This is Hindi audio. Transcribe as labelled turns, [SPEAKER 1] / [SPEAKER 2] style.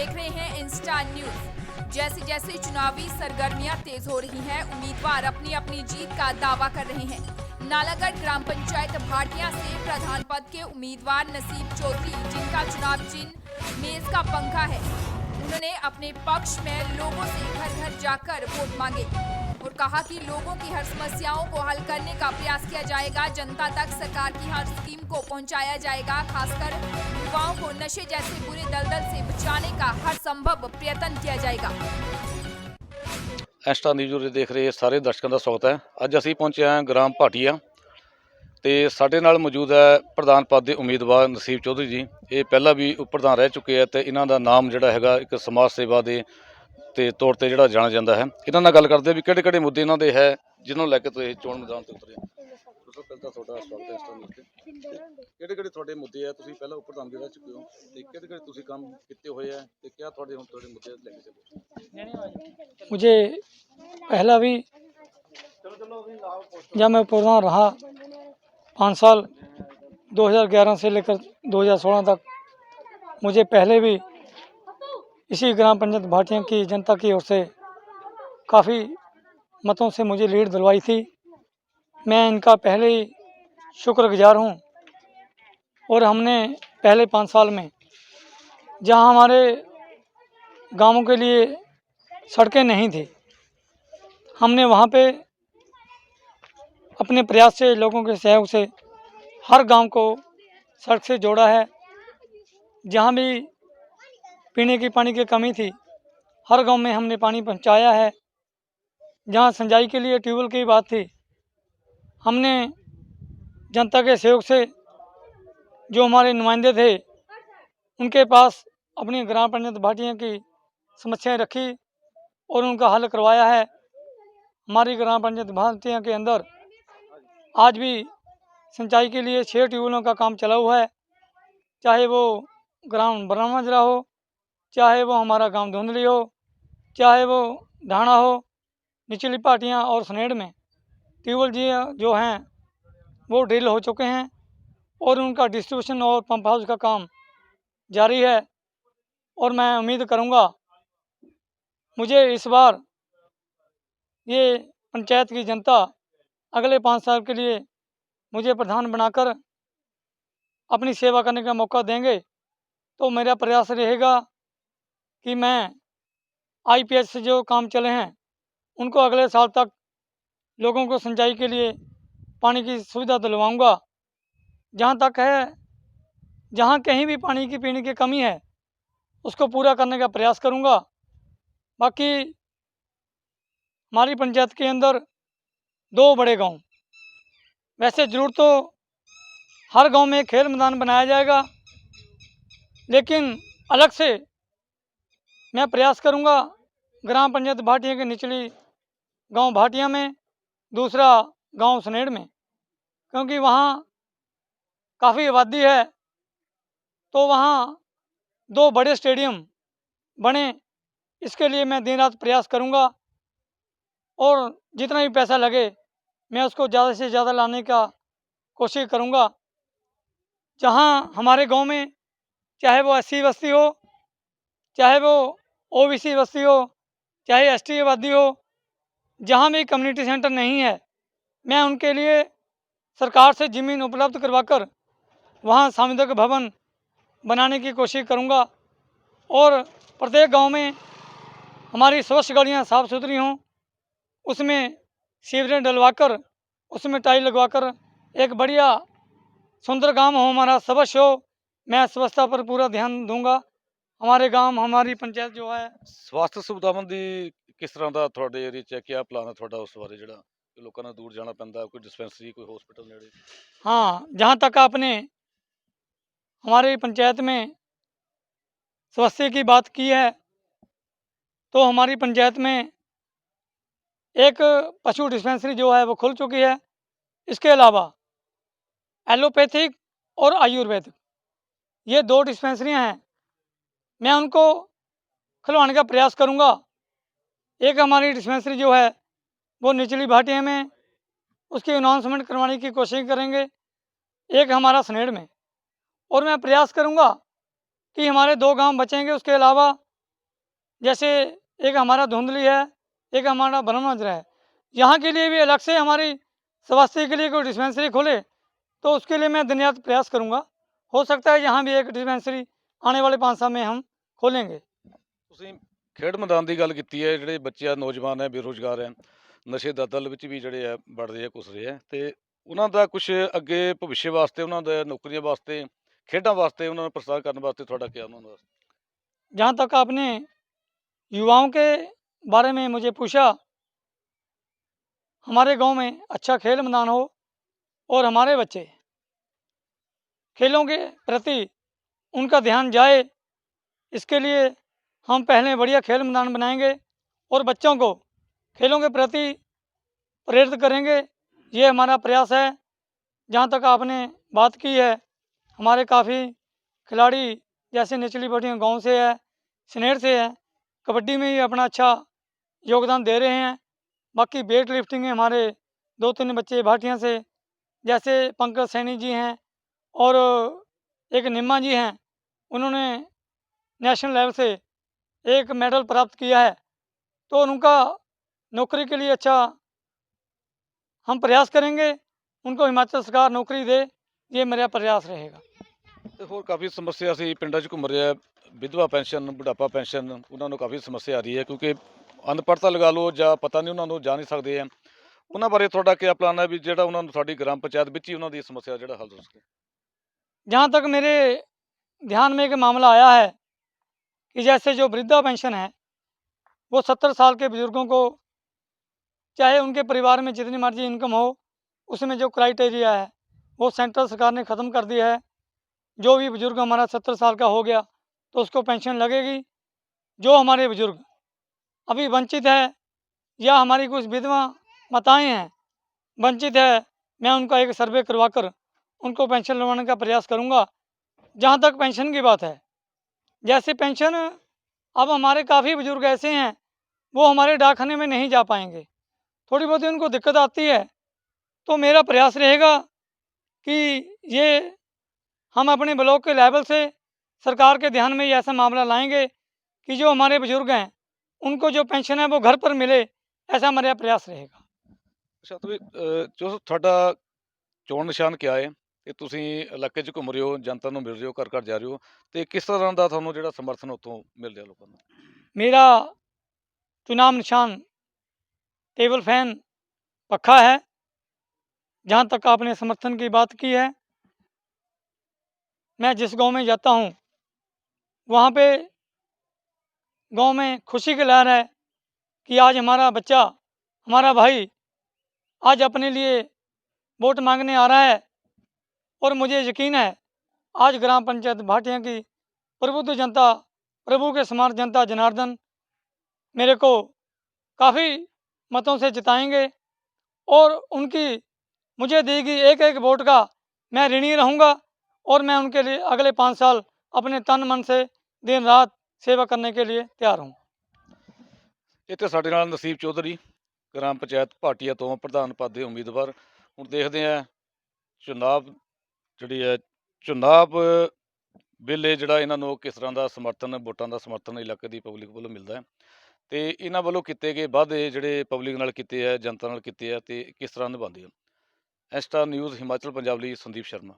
[SPEAKER 1] देख रहे हैं इंस्टा न्यूज। जैसे जैसे चुनावी सरगर्मियां तेज हो रही हैं, उम्मीदवार अपनी अपनी जीत का दावा कर रहे हैं। नालागढ़ ग्राम पंचायत भाटिया से प्रधान पद के उम्मीदवार नसीब चौधरी, जिनका चुनाव चिन्ह मेज का पंखा है, उन्होंने अपने पक्ष में लोगों से घर घर जाकर वोट मांगे और कहा कि लोगों की हर समस्याओं को हल करने का प्रयास किया जाएगा। जनता तक सरकार की हर स्कीम को पहुंचाया जाएगा। खासकर युवाओं को नशे जैसे बुरे दलदल से बचाने का हर संभव प्रयत्न किया जाएगा।
[SPEAKER 2] इंस्टा न्यूज़ देख रहे ਸਾਰੇ ਦਰਸ਼ਕਾਂ ਦਾ ਸਵਾਗਤ ਹੈ। ਅੱਜ ਅਸੀਂ ਪਹੁੰਚੇ ਹਾਂ ਗ੍ਰਾਮ ਭਾਟੀਆ ਤੇ ਸਾਡੇ ਨਾਲ ਮੌਜੂਦ ਹੈ ਪ੍ਰਧਾਨ ਪਦ ਦੇ ਉਮੀਦਵਾਰ ਨਸੀਬ ਚੌਧਰੀ ਜੀ। ਇਹ ਪਹਿਲਾਂ ਵੀ ਉਪ ਪ੍ਰਧਾਨ ਰਹਿ ਚੁੱਕੇ ਆ ਤੇ ਇਹਨਾਂ ਦਾ ਨਾਮ ਜਿਹੜਾ ਹੈਗਾ ਇੱਕ ਸਮਾਜ ਸੇਵਾ ਦੇ ਤੇ ਤੌਰ ਤੇ ਜਿਹੜਾ ਜਾਣਿਆ ਜਾਂਦਾ ਹੈ। ਇਹਨਾਂ ਨਾਲ ਗੱਲ ਕਰਦੇ ਵੀ ਕਿਹੜੇ ਕਿਹੜੇ ਮੁੱਦੇ ਇਹਨਾਂ ਦੇ ਹੈ ਜਿਨ੍ਹਾਂ ਨੂੰ ਲੈ ਕੇ ਤੁਸੀਂ ਚੋਣ ਮੈਦਾਨ ਤੇ ਉਤਰੇ। ਦੋਸਤੋ ਪਹਿਲਾਂ ਤੁਹਾਡਾ ਸਵਾਗਤ ਹੈ ਇੰਸਟਾ न्यूज़ ਤੇ। ਕਿਹੜੇ ਕਿਹੜੇ ਤੁਹਾਡੇ ਮੁੱਦੇ ਆ, ਤੁਸੀਂ ਪਹਿਲਾਂ ਉਪ ਪ੍ਰਧਾਨ ਵੀ ਰਹਿ ਚੁੱਕੇ ਹੋ ਤੇ ਕਿਹੜੇ ਕਿਹੜੇ ਤੁਸੀਂ ਕੰਮ ਕੀਤੇ ਹੋਏ ਆ ਤੇ ਕਿਆ ਤੁਹਾਡੇ ਹੁਣ ਤੁਹਾਡੇ ਮੁੱਦੇ ਲੈ ਕੇ ਚੱਲੋ।
[SPEAKER 3] मुझे पहला भी जब मैं प्रधान रहा 5 साल 2011 से लेकर 2016 तक, मुझे पहले भी इसी ग्राम पंचायत भाटिया की जनता की ओर से काफ़ी मतों से मुझे लीड दिलवाई थी। मैं इनका पहले ही शुक्रगुजार हूँ। और हमने पहले 5 साल में जहाँ हमारे गांवों के लिए सड़कें नहीं थी, हमने वहाँ पे अपने प्रयास से, लोगों के सहयोग से हर गांव को सड़क से जोड़ा है। जहाँ भी पीने की पानी की कमी थी, हर गांव में हमने पानी पहुँचाया है। जहाँ सिंचाई के लिए ट्यूबवेल की बात थी, हमने जनता के सहयोग से जो हमारे नुमाइंदे थे उनके पास अपनी ग्राम पंचायत भाटिया की समस्याएं रखी और उनका हल करवाया है। हमारी ग्राम पंचायत भाटिया के अंदर आज भी सिंचाई के लिए 6 ट्यूबवेलों का काम चला हुआ है। चाहे वो ग्राम ब्रह्मजरा हो, चाहे वो हमारा गांव धुंधली हो, चाहे वो ढाणा हो, निचली पाटियाँ और सनेड़ में ट्यूबवेल जी जो हैं वो ड्रिल हो चुके हैं और उनका डिस्ट्रीब्यूशन और पंप हाउस का काम जारी है। और मैं उम्मीद करूंगा मुझे इस बार ये पंचायत की जनता अगले 5 साल के लिए मुझे प्रधान बनाकर अपनी सेवा करने का मौका देंगे, तो मेरा प्रयास रहेगा कि मैं आईपीएच से जो काम चले हैं उनको अगले साल तक लोगों को सिंचाई के लिए पानी की सुविधा दिलवाऊंगा। जहाँ तक है, जहाँ कहीं भी पानी की पीने की कमी है उसको पूरा करने का प्रयास करूंगा। बाकी हमारी पंचायत के अंदर 2 बड़े गांव, वैसे जरूर तो हर गांव में खेल मैदान बनाया जाएगा, लेकिन अलग से मैं प्रयास करूंगा ग्राम पंचायत भाटिया के निचली गांव भाटिया में, दूसरा गांव सनेड़ में, क्योंकि वहाँ काफ़ी आबादी है। तो वहाँ 2 बड़े स्टेडियम बने, इसके लिए मैं दिन रात प्रयास करूंगा और जितना भी पैसा लगे मैं उसको ज़्यादा से ज़्यादा लाने का कोशिश करूंगा। जहाँ हमारे गांव में चाहे वो एससी बस्ती हो, चाहे वो ओबीसी बस्ती हो, चाहे एसटी आबादी हो, जहाँ भी कम्युनिटी सेंटर नहीं है, मैं उनके लिए सरकार से ज़मीन उपलब्ध करवाकर वहाँ सामुदायिक भवन बनाने की कोशिश करूंगा। और प्रत्येक गांव में हमारी स्वच्छ गलियाँ साफ़ सुथरी हों, उसमें सीवरेज डलवाकर, उसमें टाइल लगवाकर एक बढ़िया सुंदर गांव हो, हमारा स्वच्छ हो। मैं स्वच्छता पर पूरा ध्यान दूंगा। हमारे गांव, हमारी पंचायत जो है।
[SPEAKER 2] स्वास्थ्य सुविधावां दी किस तरह ਦਾ ਤੁਹਾਡੇ ਏਰੀਆ 'ਚ क्या प्लान है ਤੁਹਾਡਾ ਉਸ ਬਾਰੇ, ਜਿਹੜਾ ਲੋਕਾਂ ਨੂੰ दूर जाना ਪੈਂਦਾ, कोई डिस्पेंसरी, कोई हॉस्पिटल नेड़े?
[SPEAKER 3] हाँ, जहाँ तक आपने हमारी पंचायत में स्वास्थ्य की बात की है, तो हमारी पंचायत में एक पशु डिस्पेंसरी जो है वो खुल चुकी है। इसके अलावा एलोपैथिक और आयुर्वेदिक, ये 2 डिस्पेंसरियाँ हैं, मैं उनको खुलवाने का प्रयास करूँगा। एक हमारी डिस्पेंसरी जो है वो निचली भाटिया में, उसकी अनाउंसमेंट करवाने की कोशिश करेंगे। एक हमारा सनेड़ में, और मैं प्रयास करूँगा कि हमारे 2 गांव बचेंगे। उसके अलावा जैसे एक हमारा धुंधली है, एक हमारा ब्रह्मपुत्र है। यहाँ के लिए भी अलग से हमारी स्वास्थ्य के लिए कोई डिस्पेंसरी खोले तो उसके लिए मैं दिन रात प्रयास करूँगा। हो सकता है यहाँ भी एक डिस्पेंसरी आने वाले 5 साल में हम खोलेंगे।
[SPEAKER 2] ਤੁਸੀਂ ਖੇਡ ਮੈਦਾਨ ਦੀ ਗੱਲ ਕੀਤੀ ਹੈ, ਜਿਹੜੇ ਬੱਚੇ ਆ ਨੌਜਵਾਨ ਹੈ, ਬੇਰੁਜ਼ਗਾਰ ਹੈ, ਨਸ਼ੇ ਦਾ ਦਲ ਵਿੱਚ ਵੀ ਜਿਹੜੇ ਆ ਵੜ ਰਹੇ ਆ, ਘੁਸ ਰਹੇ ਆ, ਤੇ ਉਹਨਾਂ ਦਾ ਕੁਝ ਅੱਗੇ ਭਵਿੱਖ ਵਾਸਤੇ, ਉਹਨਾਂ ਦੇ ਨੌਕਰੀਆਂ ਵਾਸਤੇ, ਖੇਡਾਂ ਵਾਸਤੇ, ਉਹਨਾਂ ਨੂੰ ਪ੍ਰਸਾਰ ਕਰਨ ਵਾਸਤੇ ਤੁਹਾਡਾ ਕੀ ਉਹਨਾਂ ਦਾ?
[SPEAKER 3] जहाँ तक आपने युवाओं के बारे में मुझे पूछा, हमारे गांव में अच्छा खेल मैदान हो और हमारे बच्चे खेलों के प्रति उनका ध्यान जाए, इसके लिए हम पहले बढ़िया खेल मैदान बनाएंगे और बच्चों को खेलों के प्रति प्रेरित करेंगे। ये हमारा प्रयास है। जहाँ तक आपने बात की है, हमारे काफ़ी खिलाड़ी जैसे निचली बटिया गांव से है, सनेर से है, कबड्डी में ही अपना अच्छा योगदान दे रहे हैं। बाकी वेट लिफ्टिंग में हमारे 2-3 बच्चे भाटियाँ से, जैसे पंकज सैनी जी हैं और एक निम्मा जी हैं, उन्होंने नेशनल लेवल से एक मेडल प्राप्त किया है। तो उनका नौकरी के लिए अच्छा हम प्रयास करेंगे, उनको हिमाचल सरकार नौकरी दे, ये मेरा प्रयास रहेगा।
[SPEAKER 2] ਤੇ ਹੋਰ ਕਾਫੀ ਸਮੱਸਿਆ ਸੀ ਪਿੰਡਾਂ 'ਚ ਘੁੰਮ ਰਿਹਾ, ਵਿਧਵਾ ਪੈਨਸ਼ਨ, ਬੁਢਾਪਾ ਪੈਨਸ਼ਨ, ਉਹਨਾਂ ਨੂੰ ਕਾਫੀ ਸਮੱਸਿਆ ਆ ਰਹੀ ਹੈ, ਕਿਉਂਕਿ ਅਨਪੜ੍ਹਤਾ ਲਗਾ ਲਓ ਜਾਂ ਪਤਾ ਨਹੀਂ, ਉਹਨਾਂ ਨੂੰ ਜਾ ਨਹੀਂ ਸਕਦੇ ਆ। ਉਹਨਾਂ ਬਾਰੇ ਤੁਹਾਡਾ ਕੀ ਪਲਾਨ ਹੈ ਵੀ ਜਿਹੜਾ ਉਹਨਾਂ ਨੂੰ ਸਾਡੀ ਗ੍ਰਾਮ ਪੰਚਾਇਤ ਵਿੱਚ ਹੀ ਉਹਨਾਂ ਦੀ ਸਮੱਸਿਆ ਜਿਹੜਾ ਹੱਲ ਹੋ ਸਕੇ?
[SPEAKER 3] जहाँ तक मेरे ध्यान में एक मामला आया है कि जैसे जो वृद्धा पेंशन है, वो 70 साल के बुज़ुर्गों को, चाहे उनके परिवार में जितनी मर्जी इनकम हो, उसमें जो क्राइटेरिया है वो सेंट्रल सरकार ने ख़त्म कर दिया है। जो भी बुज़ुर्ग हमारा 70 साल का हो गया तो उसको पेंशन लगेगी। जो हमारे बुज़ुर्ग अभी वंचित है या हमारी कुछ विधवा माताएँ हैं वंचित है, मैं उनका एक सर्वे करवाकर उनको पेंशन लगवाने का प्रयास करूंगा। जहाँ तक पेंशन की बात है, जैसे पेंशन अब हमारे काफ़ी बुज़ुर्ग ऐसे हैं वो हमारे डाकखाने में नहीं जा पाएंगे, थोड़ी बहुत उनको दिक्कत आती है। तो मेरा प्रयास रहेगा कि ये हम अपने ब्लॉक के लेवल से सरकार के ध्यान में ये ऐसा मामला लाएंगे कि जो हमारे बुज़ुर्ग हैं उनको जो पेंशन है वो घर पर मिले, ऐसा मेरा प्रयास रहेगा।
[SPEAKER 2] ਅੱਛਾ, ਤੁਸੀਂ ਜੋ ਤੁਹਾਡਾ ਚੋਣ ਨਿਸ਼ਾਨ ਕਿਆ ਹੈ? ਕਿ ਤੁਸੀਂ ਇਲਾਕੇ 'ਚ ਘੁੰਮ ਰਹੇ ਹੋ, ਜਨਤਾ ਨੂੰ ਮਿਲ ਰਹੇ ਹੋ, ਘਰ ਘਰ ਜਾ ਰਹੇ ਹੋ, ਤੇ ਕਿਸ ਤਰ੍ਹਾਂ ਦਾ ਤੁਹਾਨੂੰ ਜਿਹੜਾ ਸਮਰਥਨ ਉੱਥੋਂ ਮਿਲ ਰਿਹਾ ਲੋਕਾਂ ਨੂੰ?
[SPEAKER 3] मेरा चुनाव निशान टेबल फैन पक्का है। जहाँ तक आपने समर्थन की बात की है, मैं जिस गांव में जाता हूँ वहाँ पे गांव में खुशी की लहर है कि आज हमारा बच्चा, हमारा भाई आज अपने लिए वोट मांगने आ रहा है। और मुझे यकीन है आज ग्राम पंचायत भाटियाँ की प्रबुद्ध जनता, प्रभु के समान जनता जनार्दन मेरे को काफ़ी मतों से जिताएंगे और उनकी मुझे दी गई एक एक वोट का मैं ऋणी रहूँगा और मैं उनके लिए अगले 5 साल अपने तन मन से दिन रात सेवा करने के लिए तैयार हूँ।
[SPEAKER 2] ਇੱਥੇ ਸਾਡੇ ਨਾਲ ਨਸੀਬ ਚੌਧਰੀ, ਗ੍ਰਾਮ ਪੰਚਾਇਤ ਭਾਟੀਆ ਤੋਂ ਪ੍ਰਧਾਨ ਪਦ ਦੇ ਉਮੀਦਵਾਰ। ਹੁਣ ਦੇਖਦੇ ਹਾਂ ਚੁਣਾਵ ਵੇਲੇ ਜਿਹੜਾ ਇਹਨਾਂ ਨੂੰ ਕਿਸ ਤਰ੍ਹਾਂ ਦਾ ਸਮਰਥਨ, ਵੋਟਾਂ ਦਾ ਸਮਰਥਨ ਇਲਾਕੇ ਦੀ ਪਬਲਿਕ ਵੱਲੋਂ ਮਿਲਦਾ ਹੈ, ਤੇ ਇਹਨਾਂ ਵੱਲੋਂ ਕੀਤੇ ਗਏ ਵਾਅਦੇ ਜਿਹੜੇ ਪਬਲਿਕ ਨਾਲ ਕੀਤੇ ਆ, ਜਨਤਾ ਨਾਲ ਕੀਤੇ ਆ, ਤੇ ਕਿਸ ਤਰ੍ਹਾਂ ਨਿਭਾਉਂਦੇ ਆ। ਐਸਟਾ ਨਿਊਜ਼ ਹਿਮਾਚਲ ਪੰਜਾਬ ਲਈ ਸੰਦੀਪ ਸ਼ਰਮਾ।